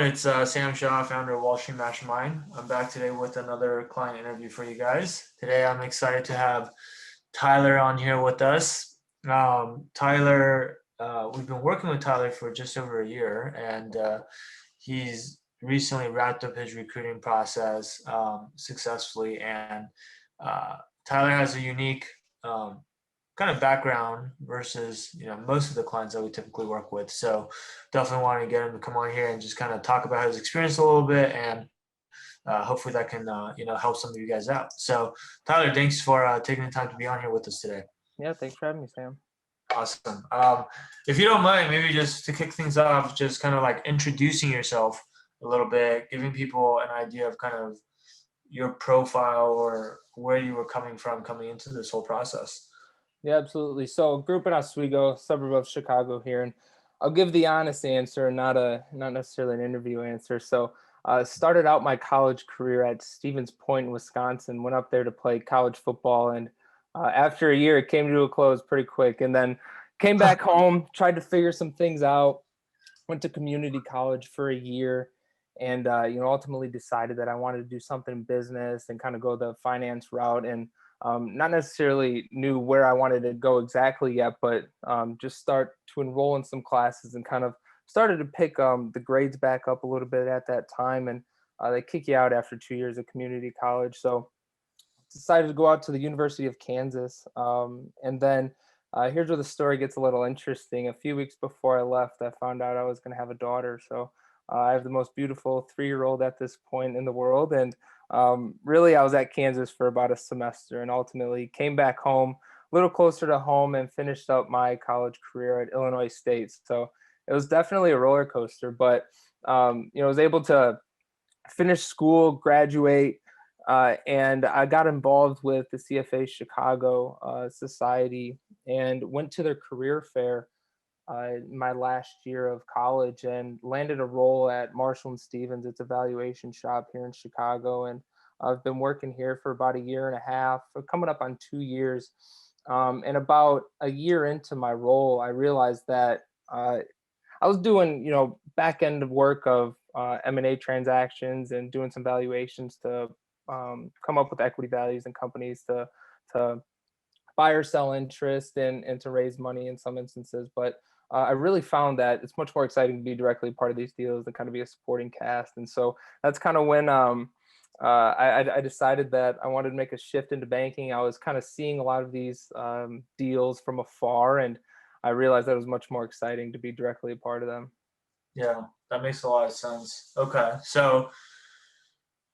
everyone. It's Sam Shaw, founder of Wall Street Mastermind. I'm back today with another client interview for you guys. Today, I'm excited to have Tyler on here with us. Tyler, we've been working with Tyler for just over a year, and he's recently wrapped up his recruiting process successfully. And Tyler has a unique kind of background versus most of the clients that we typically work with. So definitely want to get him to come on here and just kind of talk about his experience a little bit, and hopefully that can help some of you guys out. So Tyler, thanks for taking the time to be on here with us today. Yeah, thanks for having me, Sam. Awesome. If you don't mind, maybe just to kick things off, just kind of like introducing yourself a little bit, giving people an idea of kind of your profile or where you were coming from coming into this whole process. Yeah, absolutely. So, grew up in Oswego, suburb of Chicago here, and I'll give the honest answer, not necessarily an interview answer. So, started out my college career at Stevens Point, Wisconsin. Went up there to play college football, and after a year, it came to a close pretty quick. And then came back home, tried to figure some things out. Went to community college for a year, and ultimately decided that I wanted to do something in business and kind of go the finance route. And not necessarily knew where I wanted to go exactly yet, but just start to enroll in some classes and kind of started to pick the grades back up a little bit at that time. And they kick you out after 2 years of community college. So decided to go out to the University of Kansas. And then here's where the story gets a little interesting. A few weeks before I left, I found out I was going to have a daughter. So I have the most beautiful 3-year-old at this point in the world. And really, I was at Kansas for about a semester and ultimately came back home, a little closer to home, and finished up my college career at Illinois State. So it was definitely a roller coaster, but I was able to finish school, graduate, and I got involved with the CFA Chicago Society and went to their career fair my last year of college and landed a role at Marshall and Stevens. It's a valuation shop here in Chicago, and I've been working here for about a year and a half, coming up on 2 years. And about a year into my role, I realized that I was doing, back end of work of M&A transactions and doing some valuations to come up with equity values in companies to buy or sell interest and to raise money in some instances. But I really found that it's much more exciting to be directly part of these deals and kind of be a supporting cast. And so that's kind of when I decided that I wanted to make a shift into banking. I was kind of seeing a lot of these deals from afar, and I realized that it was much more exciting to be directly a part of them. Yeah, that makes a lot of sense. Okay, so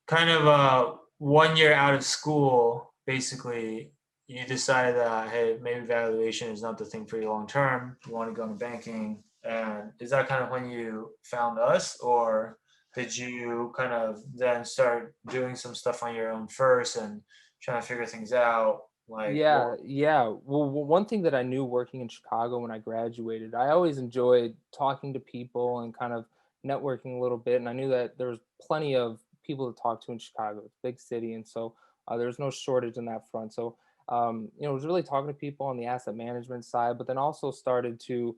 kind of 1 year out of school, basically, you decided that, hey, maybe valuation is not the thing for you long term. You want to go into banking. And is that kind of when you found us, or did you kind of then start doing some stuff on your own first and trying to figure things out? Like, Yeah, what? yeah. Well, one thing that I knew working in Chicago when I graduated, I always enjoyed talking to people and kind of networking a little bit. And I knew that there was plenty of people to talk to in Chicago. It's a big city, and so there's no shortage in that front. So, I was really talking to people on the asset management side, but then also started to,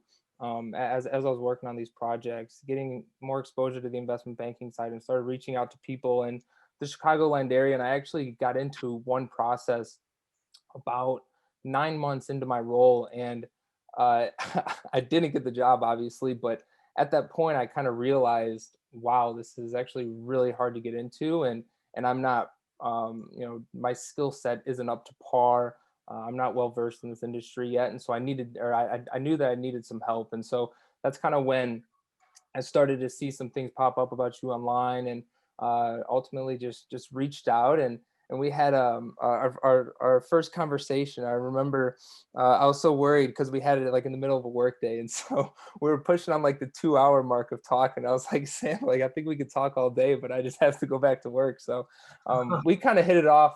as I was working on these projects, getting more exposure to the investment banking side, and started reaching out to people in the Chicagoland area. And I actually got into one process about 9 months into my role, and I didn't get the job, obviously, but at that point I kind of realized, wow, this is actually really hard to get into, and I'm not, my skill set isn't up to par. I'm not well versed in this industry yet, and so I knew that I needed some help. And so that's kind of when I started to see some things pop up about you online, and ultimately just reached out, and we had our first conversation. I remember I was so worried because we had it like in the middle of a work day, and so we were pushing on like the 2 hour mark of talking. I was like, Sam, like I think we could talk all day, but I just have to go back to work. So we kind of hit it off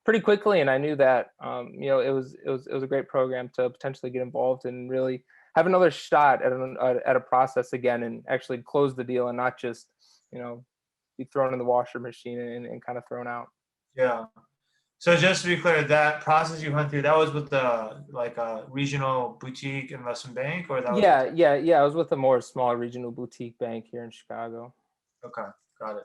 pretty quickly, and I knew that it was a great program to potentially get involved and really have another shot at a process again and actually close the deal and not just be thrown in the washer machine and kind of thrown out. Yeah. So just to be clear, that process you went through, that was with the like a regional boutique investment bank, or that was with Yeah, yeah, yeah. I was with a more smaller regional boutique bank here in Chicago. okay, got it.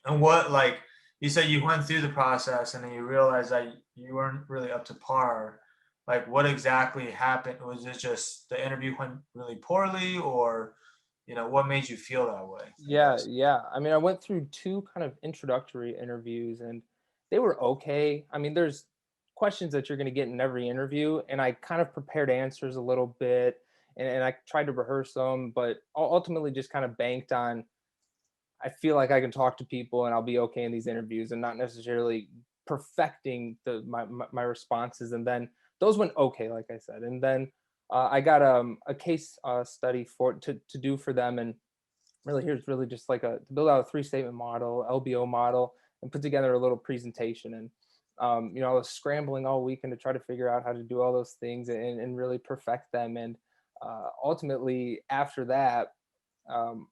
And what like you said you went through the process and then you realized that you weren't really up to par. Like what exactly happened? Was it just the interview went really poorly, or what made you feel that way, I Yeah, guess? yeah. I mean, I went through two kind of introductory interviews and they were okay. I mean, there's questions that you're going to get in every interview, and I kind of prepared answers a little bit and I tried to rehearse them, but ultimately just kind of banked on I feel like I can talk to people and I'll be okay in these interviews and not necessarily perfecting my responses. And then those went okay, like I said. And then I got a case study for to do for them, and really here's really just like to build out a three statement model, LBO model, and put together a little presentation. And I was scrambling all weekend to try to figure out how to do all those things and really perfect them. And ultimately, after that, um,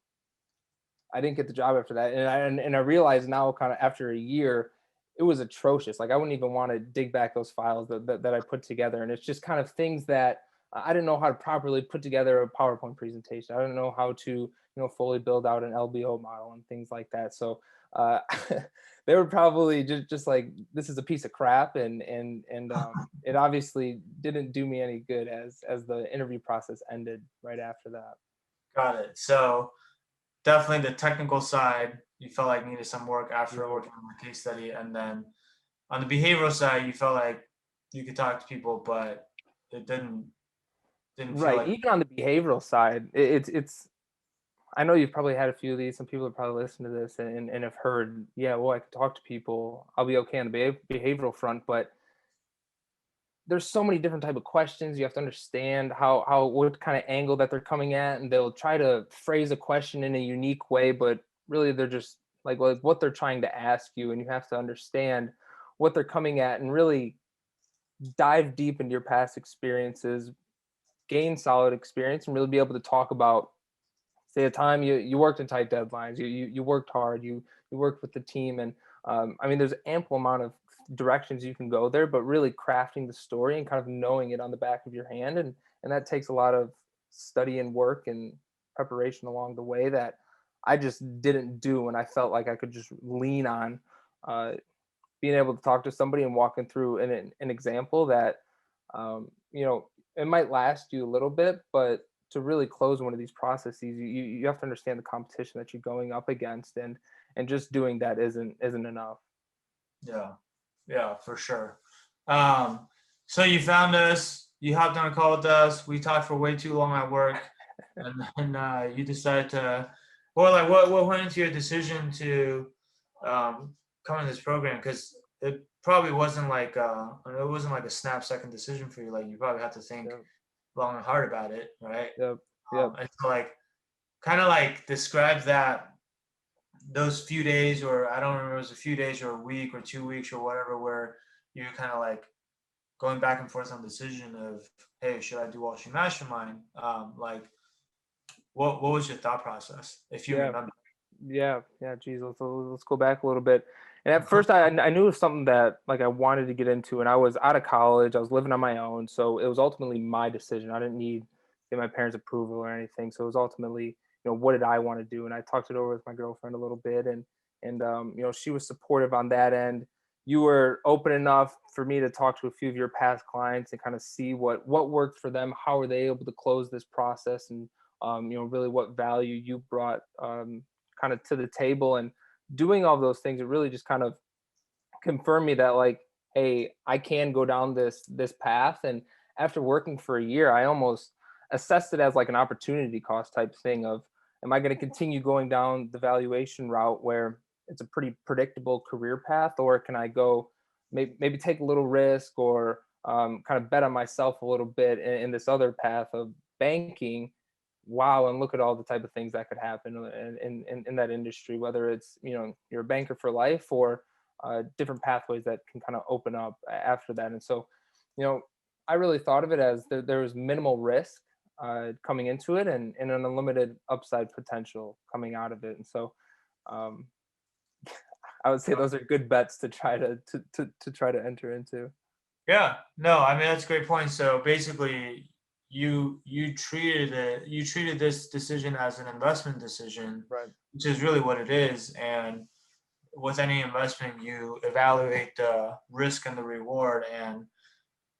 I didn't get the job after that, and I realized now, kind of after a year, it was atrocious. Like I wouldn't even want to dig back those files that I put together, and it's just kind of things that I didn't know how to properly put together a PowerPoint presentation. I didn't know how to fully build out an LBO model and things like that. So they were probably just like, this is a piece of crap, and it obviously didn't do me any good as the interview process ended right after that. Got it. So definitely the technical side, you felt like needed some work after Yeah. working on the case study, and then on the behavioral side, you felt like you could talk to people, but it didn't feel Right. like Even on the behavioral side, it's I know you've probably had a few of these. Some people have probably listened to this and have heard, yeah, well, I can talk to people. I'll be okay on the behavioral front, but there's so many different type of questions. You have to understand how what kind of angle that they're coming at, and they'll try to phrase a question in a unique way, but really they're just like what they're trying to ask you, and you have to understand what they're coming at and really dive deep into your past experiences, gain solid experience, and really be able to talk about say a time you worked in tight deadlines, you worked hard, you worked with the team, and I mean there's ample amount of directions you can go there, but really crafting the story and kind of knowing it on the back of your hand, and that takes a lot of study and work and preparation along the way that I just didn't do, and I felt like I could just lean on uh, being able to talk to somebody and walking through an example that it might last you a little bit, but to really close one of these processes, you have to understand the competition that you're going up against, and just doing that isn't enough. yeah, yeah, for sure. Um, so you found us, you hopped on a call with us, we talked for way too long at work, and then you decided to, or like what went into your decision to come in this program? Because it probably wasn't like it wasn't like a snap second decision for you. Like you probably had to think Yep, long and hard about it, right? yep, yep. And so like kind of like describe that those few days, or I don't remember, it was a few days or a week or 2 weeks or whatever, where you're kind of like going back and forth on the decision of, hey, should I do Wall Street Mastermind? Like, what was your thought process, if you Yeah, remember? yeah. Geez, let's go back a little bit. And at first, I knew it was something that like I wanted to get into, and I was out of college. I was living on my own, so it was ultimately my decision. I didn't need get my parents' approval or anything. So it was ultimately, what did I want to do? And I talked it over with my girlfriend a little bit, and she was supportive on that end. You were open enough for me to talk to a few of your past clients and kind of see what worked for them. How were they able to close this process, and really what value you brought kind of to the table, and doing all those things, it really just kind of confirmed me that like, hey, I can go down this path. And after working for a year, I almost assessed it as like an opportunity cost type thing of, am I going to continue going down the valuation route where it's a pretty predictable career path, or can I go maybe take a little risk, or kind of bet on myself a little bit in this other path of banking. Wow, and look at all the type of things that could happen in that industry, whether it's you're a banker for life, or different pathways that can kind of open up after that. And so you know I really thought of it as there was minimal risk coming into it, and an unlimited upside potential coming out of it. And so um, I would say those are good bets to try to try to enter into. Yeah, no, I mean that's a great point. So basically, you treated this decision as an investment decision, Right. which is really what it is. And with any investment, you evaluate the risk and the reward, and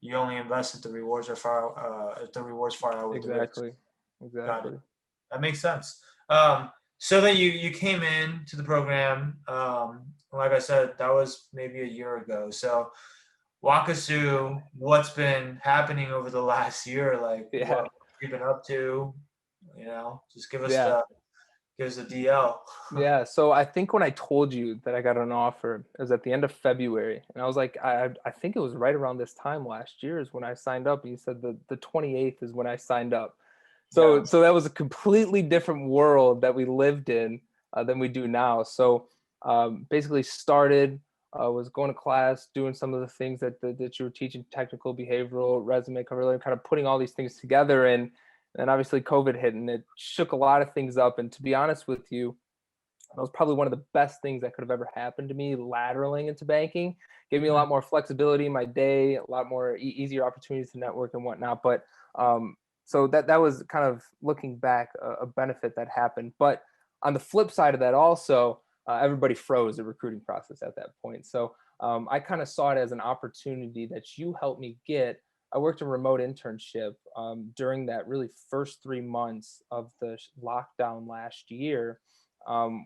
you only invest if the rewards far outweigh the risk. Exactly. Got it. Exactly. That makes sense. So then you came in to the program. Like I said, that was maybe a year ago. So walk us through what's been happening over the last year. Like Yeah. what you've been up to. Just Yeah. give us the DL. Yeah, so I think when I told you that I got an offer, it was at the end of February, and I was like, I think it was right around this time last year is when I signed up. And you said the 28th is when I signed up. Yeah. So that was a completely different world that we lived in than we do now. So basically started was going to class, doing some of the things that you were teaching, technical, behavioral, resume cover letter, kind of putting all these things together, and obviously COVID hit and it shook a lot of things up. And to be honest with you, that was probably one of the best things that could have ever happened to me. Lateraling into banking gave me a lot more flexibility in my day, a lot more easier opportunities to network and whatnot. But so that was kind of looking back a benefit that happened. But on the flip side of that, also everybody froze the recruiting process at that point. So I kind of saw it as an opportunity that you helped me get. I worked a remote internship during that really first 3 months of the lockdown last year,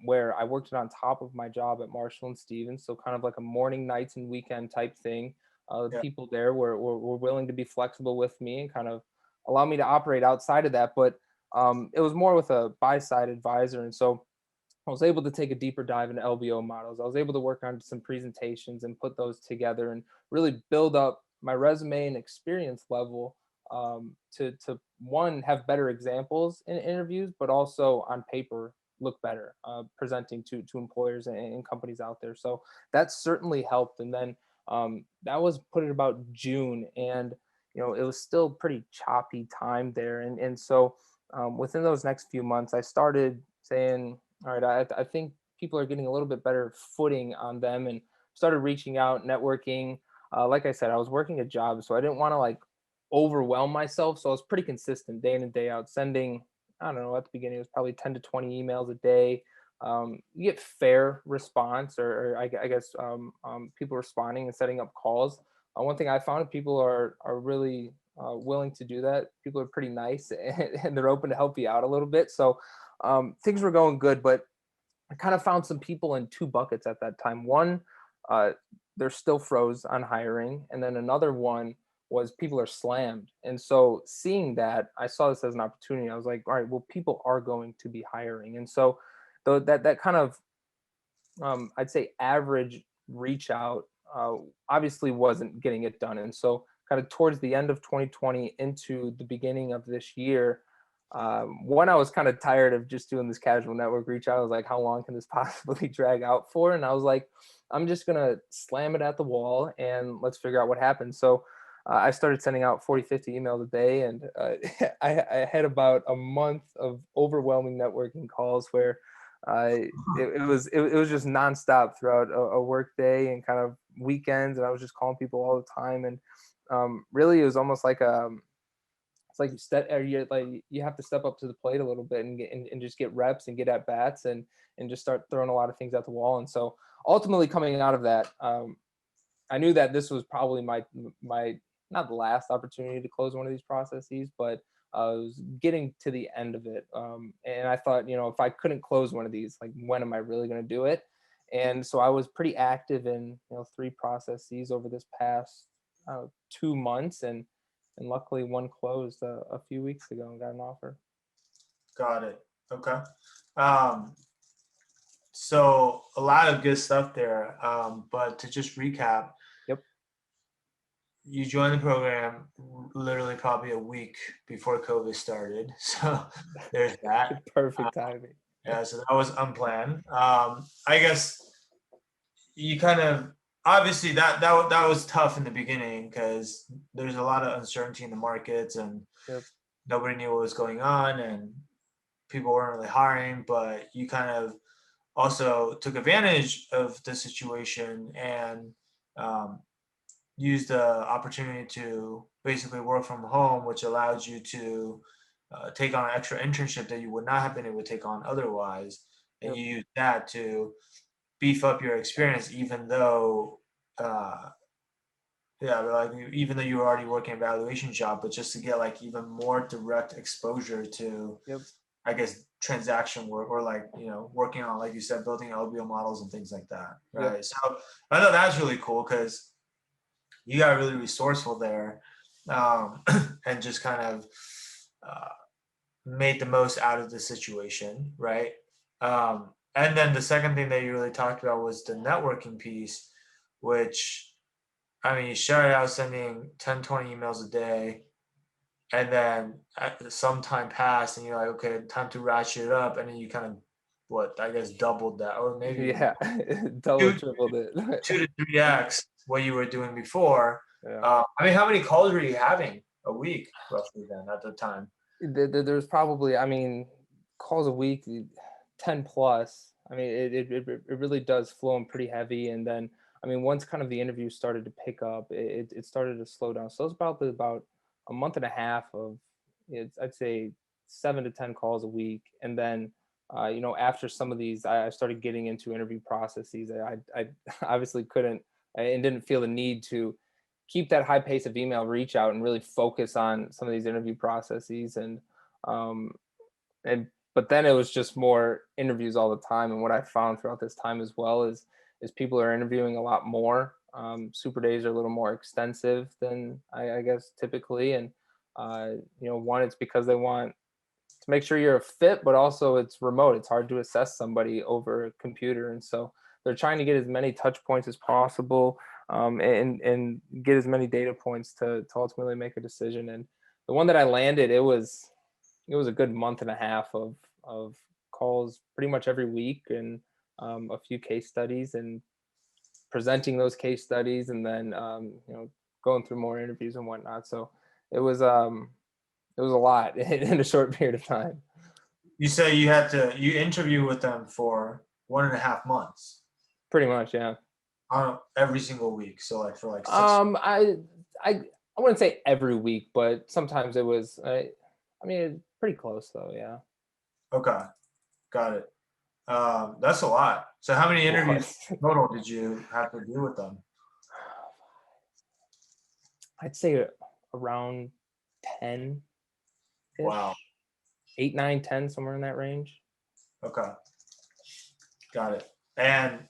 where I worked it on top of my job at Marshall and Stevens. So kind of like a morning, nights, and weekend type thing. Yeah. People there were willing to be flexible with me and kind of allow me to operate outside of that. But it was more with a buy side advisor. And so I was able to take a deeper dive into LBO models. I was able to work on some presentations and put those together and really build up my resume and experience level, to one, have better examples in interviews, but also on paper look better, presenting to employers and companies out there. So that certainly helped. And then that was put in about June, and it was still pretty choppy time there. And so within those next few months, I started saying, all right, I think people are getting a little bit better footing on them, and started reaching out, networking. Like I said, I was working a job, so I didn't want to like overwhelm myself. So I was pretty consistent day in and day out, sending, I don't know, at the beginning, it was probably 10 to 20 emails a day. You get fair response, or I guess people responding and setting up calls. One thing I found, people are really willing to do that. People are pretty nice and they're open to help you out a little bit. So things were going good, but I kind of found some people in two buckets at that time. One, uh, they're still froze on hiring, and then another one was people are slammed. And so seeing that, I saw this as an opportunity. I was like, all right, well, people are going to be hiring, and so that kind of I'd say average reach out obviously wasn't getting it done. And so kind of towards the end of 2020 into the beginning of this year, one, I was kind of tired of just doing this casual network reach out. I was like, how long can this possibly drag out for? And I was like, I'm just going to slam it at the wall and let's figure out what happens. So I started sending out 40, 50 emails a day. And I had about a month of overwhelming networking calls where it was just nonstop throughout a work day and kind of weekends. And I was just calling people all the time. And really, it was almost like it's like you have to step up to the plate a little bit and just get reps and get at bats and just start throwing a lot of things at the wall. And so ultimately coming out of that, I knew that this was probably my not the last opportunity to close one of these processes, but I was getting to the end of it. And I thought, if I couldn't close one of these, like when am I really going to do it? And so I was pretty active in three processes over this past 2 months, and luckily one closed a few weeks ago and got an offer. Got it. Okay. Um, so a lot of good stuff there. But to just recap, Yep. you joined the program literally probably a week before COVID started. So there's that. Perfect timing. Yeah, so that was unplanned. I guess you kind of obviously that was tough in the beginning because there's a lot of uncertainty in the markets and Yep. nobody knew what was going on and people weren't really hiring. But you kind of also took advantage of the situation and um, used the opportunity to basically work from home, which allows you to take on an extra internship that you would not have been able to take on otherwise. And Yep. you use that to beef up your experience, even though, uh, yeah, like even though you were already working a valuation job, but just to get like even more direct exposure to, Yep. I guess, transaction work or like, working on, like you said, building LBO models and things like that. Yep. Right. So I thought that's really cool because you got really resourceful there, and just kind of uh, made the most out of the situation, right? And then the second thing that you really talked about was the networking piece, which, I mean, you started out sending 10, 20 emails a day, and then some time passed, and you're like, okay, time to ratchet it up, and then you kind of, what, I guess, doubled that, or maybe even Yeah. Double, two, tripled it. 2 to 3x what you were doing before. Yeah. I mean, how many calls were you having a week roughly then at the time? There's probably, I mean, calls a week, 10 plus. I mean, it really does flow in pretty heavy. And then, I mean, once kind of the interview started to pick up, it started to slow down. So it was probably about a month and a half of, I'd say 7 to 10 calls a week. And then, after some of these, I started getting into interview processes. I obviously couldn't and didn't feel the need to keep that high pace of email reach out and really focus on some of these interview processes um and but then it was just more interviews all the time. And what I found throughout this time as well is people are interviewing a lot more. Super days are a little more extensive than I guess typically. And one, it's because they want to make sure you're a fit, but also it's remote. It's hard to assess somebody over a computer, and so they're trying to get as many touch points as possible, and get as many data points to ultimately make a decision. And the one that I landed, it was a good month and a half of calls pretty much every week, and a few case studies and presenting those case studies, and then going through more interviews and whatnot. So it was um it was a lot in a short period of time. You say you interview with them for 1.5 months Pretty much, yeah. on every single week. So like for like 6. Um, I I I wouldn't say every week, but sometimes it was. I mean, pretty close though. Yeah, Okay, got it. That's a lot. So how many it interviews was. total did you have to do with them? I'd say around 10 Wow. ish, 8, 9, 10, somewhere in that range. Okay, got it. And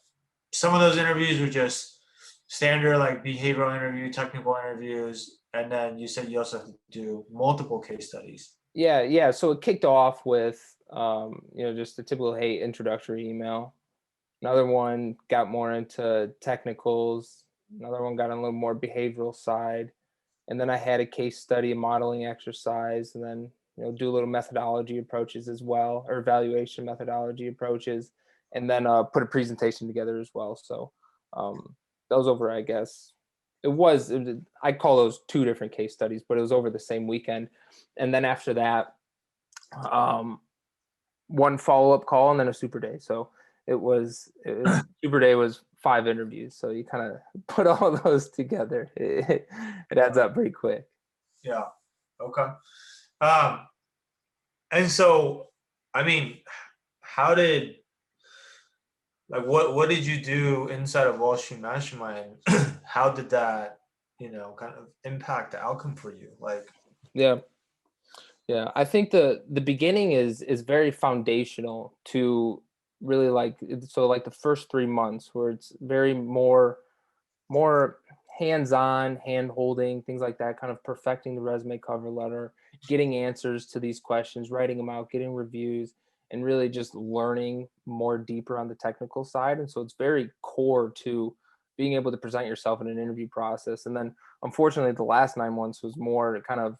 some of those interviews were just standard like behavioral interview, technical interviews, and then you said you also have to do multiple case studies. Yeah, yeah. So it kicked off with just a typical hey introductory email. Another one got more into technicals. Another one got a little more behavioral side. And then I had a case study, a modeling exercise, and then do a little methodology approaches as well, or evaluation methodology approaches, and then put a presentation together as well. So those over, I guess I call those two different case studies, but it was over the same weekend. And then after that, um, one follow up call, and then a super day. So it was super day was 5 interviews. So you kind of put all those together. It adds up pretty quick. Yeah. Okay. Um, and so, I mean, how did like what did you do inside of Wall Street Mastermind? How did that, kind of impact the outcome for you? Like, Yeah. Yeah, I think the beginning is very foundational to really like the first 3 months where it's very more hands-on, hand-holding, things like that, kind of perfecting the resume cover letter, getting answers to these questions, writing them out, getting reviews, and really just learning more deeper on the technical side. And so it's very core to being able to present yourself in an interview process. And then unfortunately the last 9 months was more kind of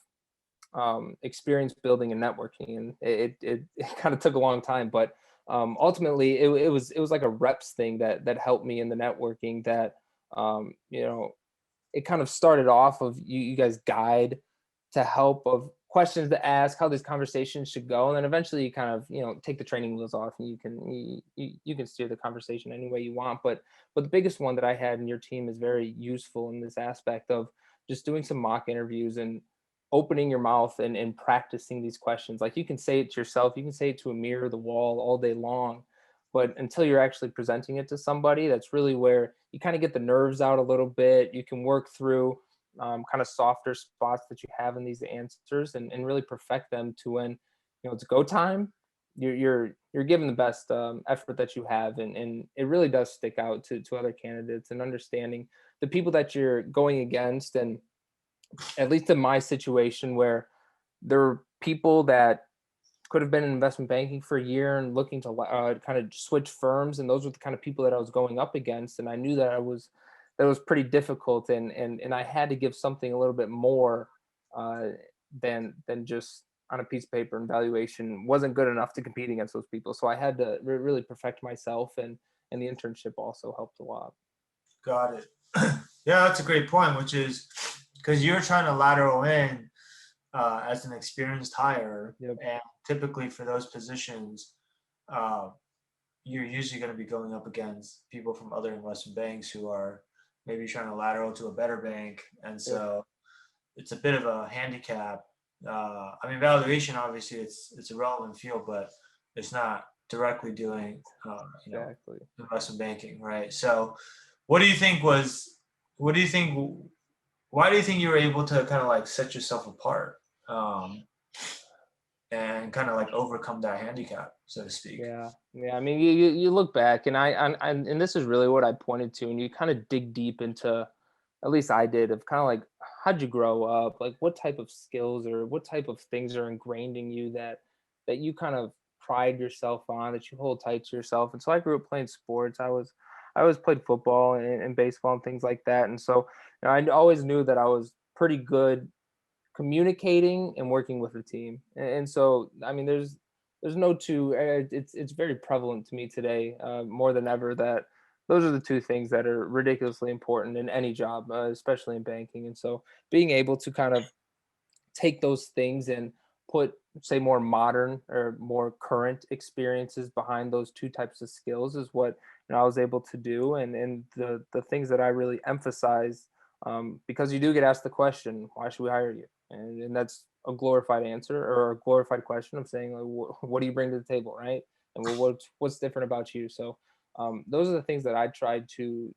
experience building and networking, and it kind of took a long time, but ultimately it was like a reps thing that helped me in the networking. That it kind of started off of you guys guide to help of questions to ask, how these conversations should go, and then eventually you kind of take the training wheels off, and you can steer the conversation any way you want. But the biggest one that I had in your team is very useful in this aspect of just doing some mock interviews and opening your mouth and practicing these questions. Like, you can say it to yourself, you can say it to a mirror, the wall, all day long, but until you're actually presenting it to somebody, that's really where you kind of get the nerves out a little bit. You can work through kind of softer spots that you have in these answers, and really perfect them to when it's go time. You're giving the best effort that you have, and it really does stick out to other candidates, and understanding the people that you're going against. And at least in my situation, where there were people that could have been in investment banking for a year and looking to kind of switch firms, and those were the kind of people that I was going up against, and I knew that was pretty difficult, and I had to give something a little bit more uh, than just on a piece of paper, and valuation wasn't good enough to compete against those people. So I had to really perfect myself, and the internship also helped a lot. Got it. Yeah, that's a great point, which is because you're trying to lateral in as an experienced hire, Yep. and typically for those positions, uh, you're usually going to be going up against people from other investment banks who are maybe trying to lateral to a better bank, and Yep. so it's a bit of a handicap. I mean, valuation obviously it's a relevant field, but it's not directly doing Exactly. investment banking, right? So, what do you think was? What do you think? Why do you think you were able to kind of like set yourself apart um, and kind of like overcome that handicap, so to speak? Yeah, yeah. I mean, you look back, and and this is really what I pointed to, and you kind of dig deep into, at least I did, of kind of like, how'd you grow up, like what type of skills or what type of things are ingrained in you that you kind of pride yourself on, that you hold tight to yourself. And so I grew up playing sports. I always played football and baseball and things like that, and so I always knew that I was pretty good communicating and working with a team. And so, I mean, there's no two. It's very prevalent to me today, more than ever, that those are the two things that are ridiculously important in any job, especially in banking. And so, being able to kind of take those things and put, say, more modern or more current experiences behind those two types of skills is what I was able to do. And the things that I really emphasize, because you do get asked the question, why should we hire you? And that's a glorified answer, or a glorified question of saying, like, what do you bring to the table, right? And well, what's different about you? So those are the things that I tried to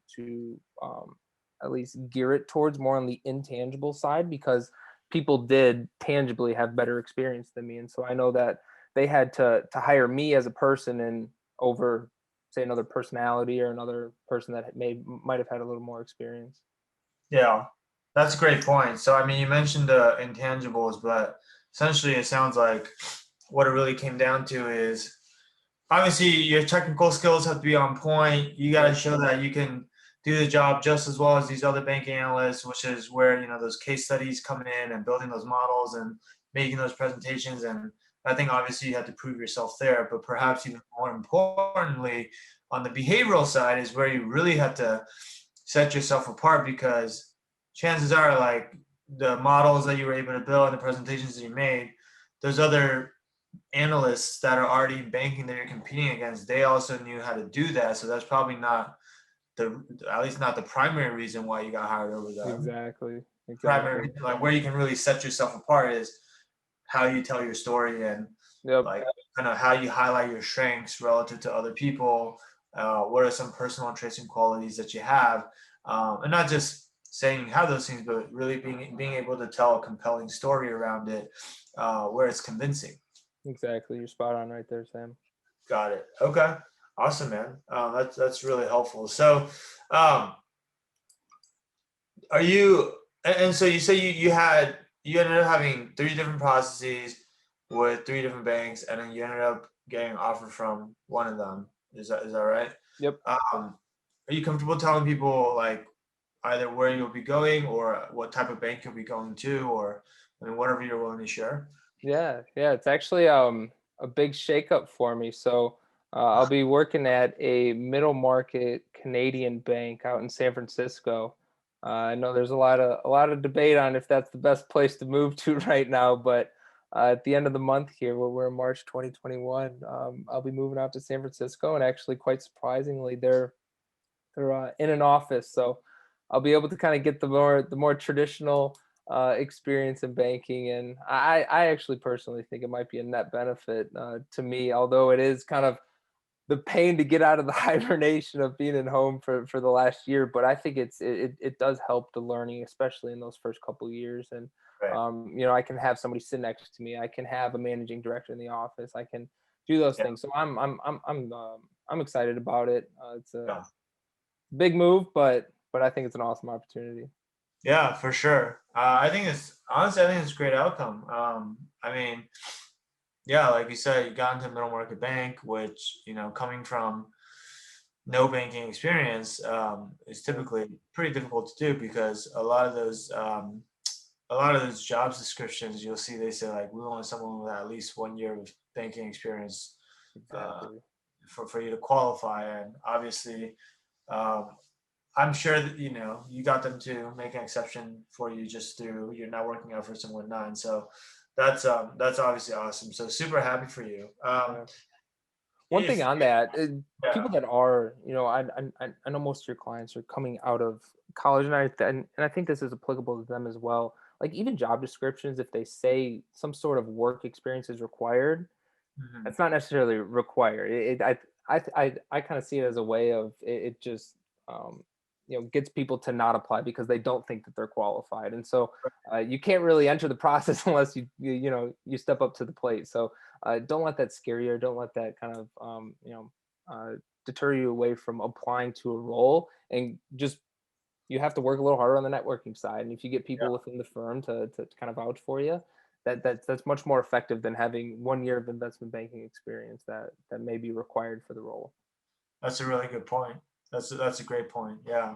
at least gear it towards, more on the intangible side, because people did tangibly have better experience than me, and so I know that they had to hire me as a person, and over, say, another personality or another person that might have had a little more experience. Yeah, that's a great point. So, I mean, you mentioned the intangibles, but essentially, it sounds like what it really came down to is obviously your technical skills have to be on point. You got to Yep. show that you can do the job just as well as these other banking analysts, which is where those case studies come in and building those models and making those presentations. And I think obviously you have to prove yourself there, but Yep. perhaps even more importantly, on the behavioral side is where you really have to set yourself apart, because chances are, like, the models that you were able to build and the presentations that you made, those other analysts that are already in banking that you're competing against, they also knew how to do that. So that's probably not at least not the primary reason why you got hired over them. Exactly. Exactly. Primary, like, where you can really set yourself apart is how you tell your story, and Yep. like kind of how you highlight your strengths relative to other people. What are some personal traits and qualities that you have, and not just saying you have those things, but really being able to tell a compelling story around it, where it's convincing. Exactly. You're spot on right there, Sam. Got it. Okay. Awesome, man. That's really helpful. So, um, are you? And so you say you ended up having three different processes with three different banks, and then you ended up getting an offer from one of them. Is that right? Yep. Are you comfortable telling people, like, either where you'll be going or what type of bank you'll be going to, or I mean whatever you're willing to share? Yeah, yeah, it's actually a big shakeup for me. So I'll be working at a middle market Canadian bank out in San Francisco. I know there's a lot of debate on if that's the best place to move to right now, but at the end of the month here, where we're in March 2021, I'll be moving out to San Francisco, and actually, quite surprisingly, they're in an office, so I'll be able to kind of get the more traditional experience in banking, and I actually personally think it might be a net benefit to me, although it is kind of the pain to get out of the hibernation of being at home for the last year. But I think it does help the learning, especially in those first couple years. And Right. I can have somebody sit next to me. I can have a managing director in the office. I can do those Yeah. things. So I'm excited about it. It's a Yeah. big move, but I think it's an awesome opportunity. Yeah, for sure. I think it's honestly, I think it's a great outcome. I mean, yeah, like you said, you got into middle market bank, which, coming from no banking experience, is Yeah, typically pretty difficult to do because a lot of those jobs descriptions, you'll see they say like we want someone with at least 1 year of banking experience, uh, exactly. for you to qualify. And obviously, um, I'm sure that you got them to make an exception for you just through your networking efforts and whatnot. And so that's obviously awesome. So super happy for you. Yeah. One thing If on that, people Yeah. that are, I know most of your clients are coming out of college, and I think this is applicable to them as well. Like even job descriptions, if they say some sort of work experience is required, Mhm. it's not necessarily required. I kind of see it as a way of it just um, gets people to not apply because they don't think that they're qualified, and so you can't really enter the process unless you step up to the plate. So don't let that scare you, or don't let that kind of deter you away from applying to a role. And just you have to work a little harder on the networking side. And if you get Yeah, people within the firm to kind of vouch for you, that's much more effective than having 1 year of investment banking experience that may be required for the role. that's a really good point. That's a great point. Yeah.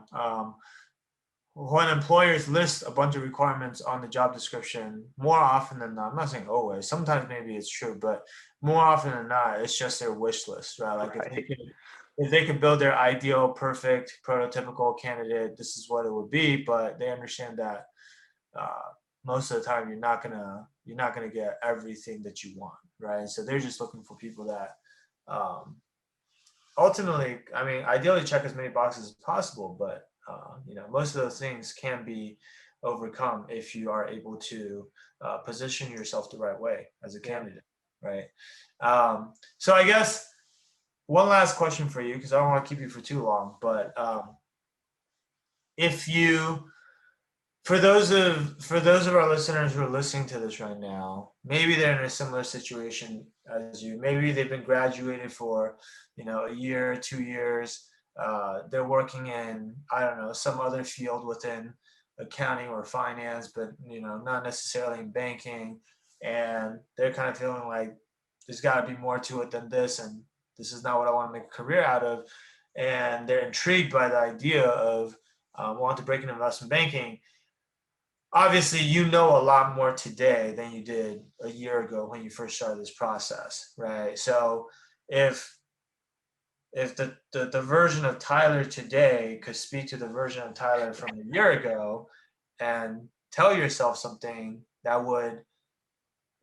When employers list a bunch of requirements on the job description, more often than not, I'm not saying always, sometimes maybe it's true, but more often than not, it's just their wish list, right? Like Right. if they could build their ideal, perfect, prototypical candidate, this is what it would be. But they understand that uh, most of the time you're not gonna get everything that you want, right? So they're just looking for people that um, ultimately, I mean, ideally check as many boxes as possible, but most of those things can be overcome if you are able to position yourself the right way as a Yeah. candidate, right? So I guess one last question for you, because I don't want to keep you for too long, but if you for those of our listeners who are listening to this right now, maybe they're in a similar situation as you. Maybe they've been graduated for, a year, 2 years. They're working in, I don't know, some other field within accounting or finance, but not necessarily in banking. And they're kind of feeling like there's got to be more to it than this, and this is not what I want to make a career out of. And they're intrigued by the idea of wanting to break into investment banking. Obviously you know a lot more today than you did a year ago when you first started this process, right? So if the version of Tyler today could speak to the version of Tyler from a year ago and tell yourself something that would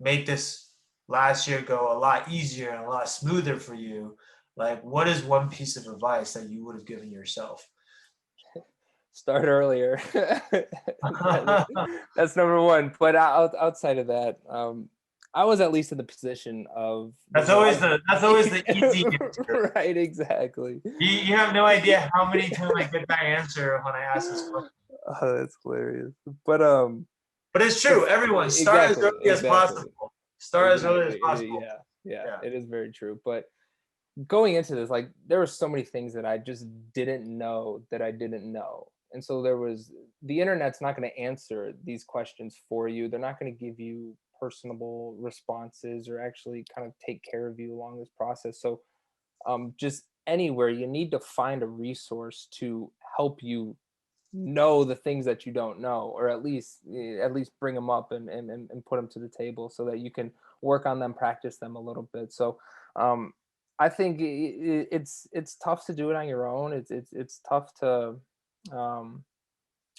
make this last year go a lot easier and a lot smoother for you, like what is one piece of advice that you would have given yourself? Start earlier. That's number one. But outside of that, I was at least in the position of that's a lot always of the that's always the easy answer. right, exactly. You have no idea how many times I get that answer when I ask this question. Oh, that's hilarious. But But it's but true. Everyone start as exactly, early as exactly, possible. Start as early exactly. as possible. Yeah, yeah, Yeah. it is very true. But going into this, like there were so many things that I just didn't know that I didn't know. And so the internet's not going to answer these questions for you. They're not going to give you personable responses or actually kind of take care of you along this process. So just anywhere you need to find a resource to help you know the things that you don't know, or at least bring them up and put them to the table so that you can work on them, practice them a little bit. So um I think it's tough to do it on your own. It's tough to um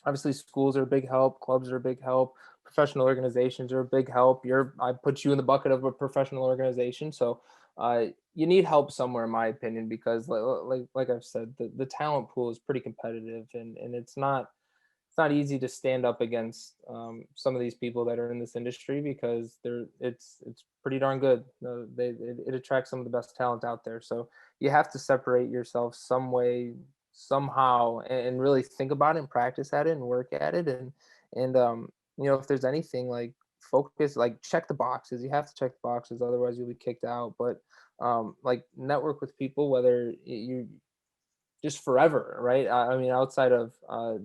Obviously, schools are a big help, clubs are a big help, professional organizations are a big help. I put you in the bucket of a professional organization, so you need help somewhere, in my opinion, because like I've said, the talent pool is pretty competitive, and it's not easy to stand up against some of these people that are in this industry, because it's pretty darn good. It attracts some of the best talent out there. So you have to separate yourself some way, somehow, and really think about it and practice at it and work at it. And if there's anything, like, focus, like, check the boxes. You have to check the boxes, otherwise you'll be kicked out. But like, network with people, whether you just forever, right? I mean, outside of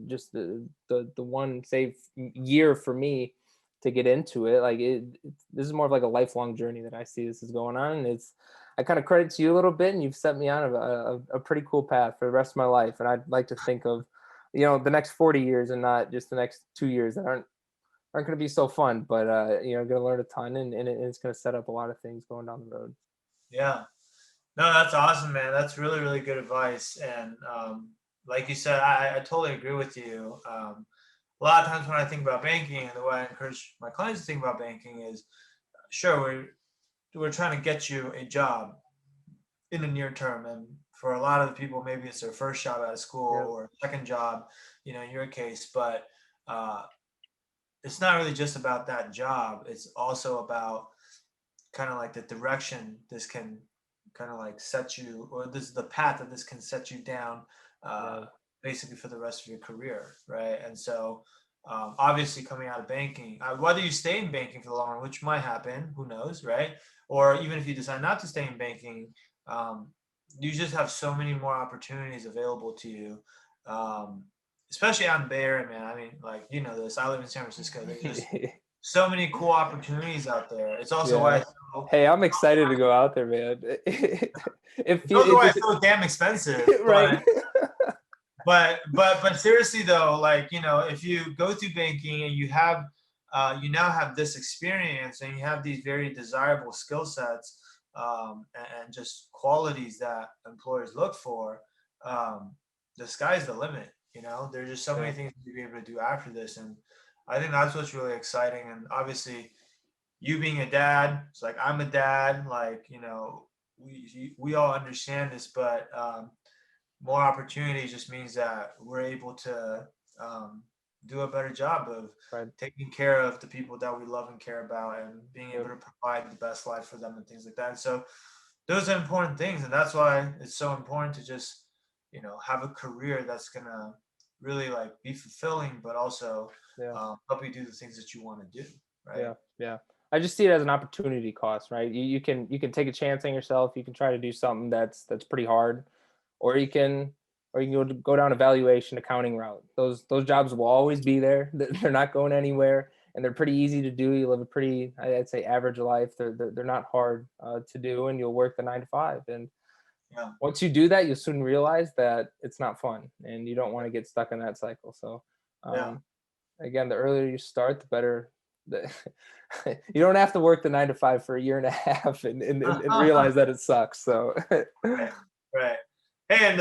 just the one, say, year for me to get into it, like, this is more of like a lifelong journey that I see this is going on. And I kind of credit to you a little bit, and you've set me on a pretty cool path for the rest of my life. And I'd like to think of, the next 40 years, and not just the next 2 years that aren't going to be so fun, but going to learn a ton, and it's going to set up a lot of things going down the road. Yeah. No, that's awesome, man. That's really, really good advice. And like you said, I totally agree with you. A lot of times when I think about banking, and the way I encourage my clients to think about banking is, sure, we're trying to get you a job in the near term. And for a lot of the people, maybe it's their first job out of school Yeah. or second job, in your case. But uh, it's not really just about that job. It's also about kind of like the direction this can kind of like set you, or this is the path that this can set you down, uh, Right. basically for the rest of your career, right? And so, obviously, coming out of banking, whether you stay in banking for the long run, which might happen, who knows, right? Or even if you decide not to stay in banking, um, you just have so many more opportunities available to you. Um, Especially out in the Bay Area, man. I mean, like, this. I live in San Francisco. There's just so many cool opportunities out there. It's also why Yeah. it's so, Hey, I'm excited to go out there, man. It it's feel also it why just it's so damn expensive. right. But seriously though, like, if you go through banking and you now have this experience, and you have these very desirable skill sets, and just qualities that employers look for, um, the sky's the limit. There's just so many Yeah. things to be able to do after this, and I think that's what's really exciting. And obviously, you being a dad, it's like I'm a dad, like, we all understand this, but more opportunity just means that we're able to um, do a better job of Right. taking care of the people that we love and care about, and being able Yep. to provide the best life for them and things like that. And so those are important things, and that's why it's so important to just have a career that's gonna really like be fulfilling, but also Yeah. help you do the things that you want to do, right? Yeah. Yeah. I just see it as an opportunity cost, right? You can take a chance on yourself. You can try to do something that's pretty hard, or you can go down a valuation accounting route. Those jobs will always be there. They're not going anywhere, and they're pretty easy to do. You live a pretty, I'd say, average life. They're not hard to do, and you'll work the 9 to 5. And Yeah, once you do that, you'll soon realize that it's not fun, and you don't want to get stuck in that cycle. So, yeah. um, again, the earlier you start, the better. The, you don't have to work the 9 to 5 for a year and a half, and realize that it sucks. So, Right, right. Hey, and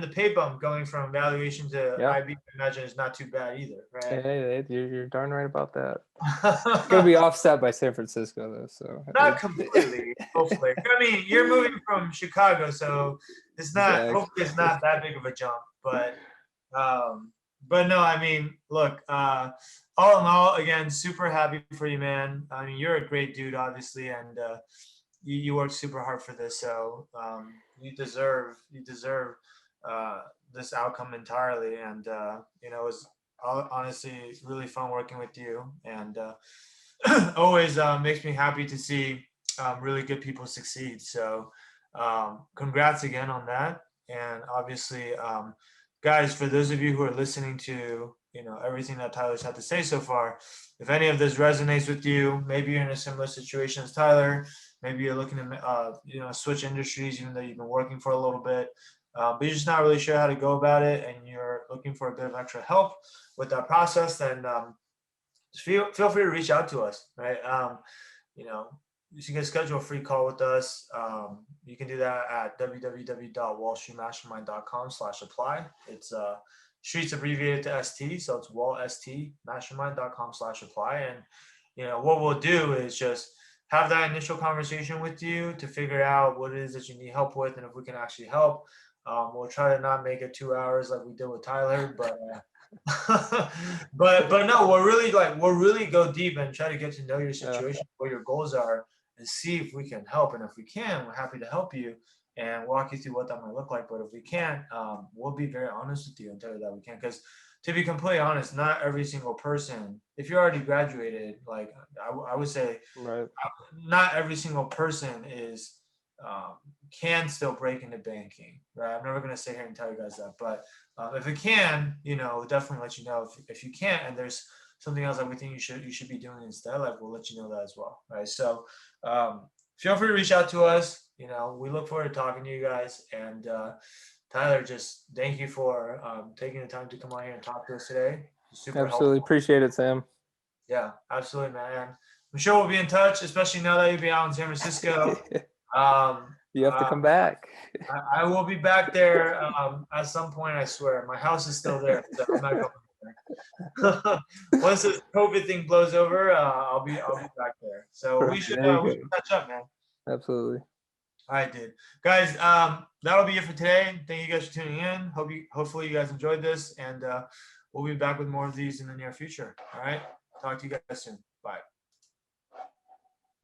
the pay bump going from valuation to yeah. IB, I imagine, is not too bad either, right? Hey, you're darn right about that. It's gonna be offset by San Francisco, though. So Not completely, hopefully. I mean, you're moving from Chicago, so it's not. exactly. Hopefully, it's not that big of a jump. Um, but no, I mean, look. All in all, again, super happy for you, man. I mean, you're a great dude, obviously, and you worked super hard for this, so you deserve uh, this outcome entirely. And it was honestly really fun working with you, and always makes me happy to see really good people succeed. So congrats again on that. And obviously, guys, for those of you who are listening to everything that Tyler's had to say so far, if any of this resonates with you, maybe you're in a similar situation as Tyler. Maybe you're looking to switch industries, even though you've been working for a little bit, but you're just not really sure how to go about it, and you're looking for a bit of extra help with that process. Then feel free to reach out to us, right? You know, you can schedule a free call with us. You can do that at www.wallstreetmastermind.com/apply. It's Streets abbreviated to ST, so it's wallstmastermind.com/apply. And what we'll do is just have that initial conversation with you to figure out what it is that you need help with, and if we can actually help. We'll try to not make it 2 hours like we did with Tyler, but but no, we'll really go deep and try to get to know your situation, what your goals are, and see if we can help. And if we can, we're happy to help you and walk you through what that might look like. But if we can't, we'll be very honest with you and tell you that we can't. Because to be completely honest, not every single person, if you're already graduated, like I would say, Right. not every single person is can still break into banking, right? I'm never going to sit here and tell you guys that, but if it can, definitely let you know. If you can't, and there's something else that we think you should be doing instead, like we'll let you know that as well, right? So feel free to reach out to us. We look forward to talking to you guys. And Tyler, just thank you for taking the time to come on here and talk to us today. Super Absolutely helpful. appreciate it, Sam. Yeah, absolutely, man. I'm sure we'll be in touch, especially now that you'll be out in San Francisco. Um, You have to uh, come back. I will be back there at some point. I swear, my house is still there, so I'm not going there. Once this COVID thing blows over, I'll be back there. So we should There you go. catch up, man. Absolutely. All right, dude. Guys, that'll be it for today. Thank you guys for tuning in. Hopefully you guys enjoyed this, and we'll be back with more of these in the near future. All right. Talk to you guys soon.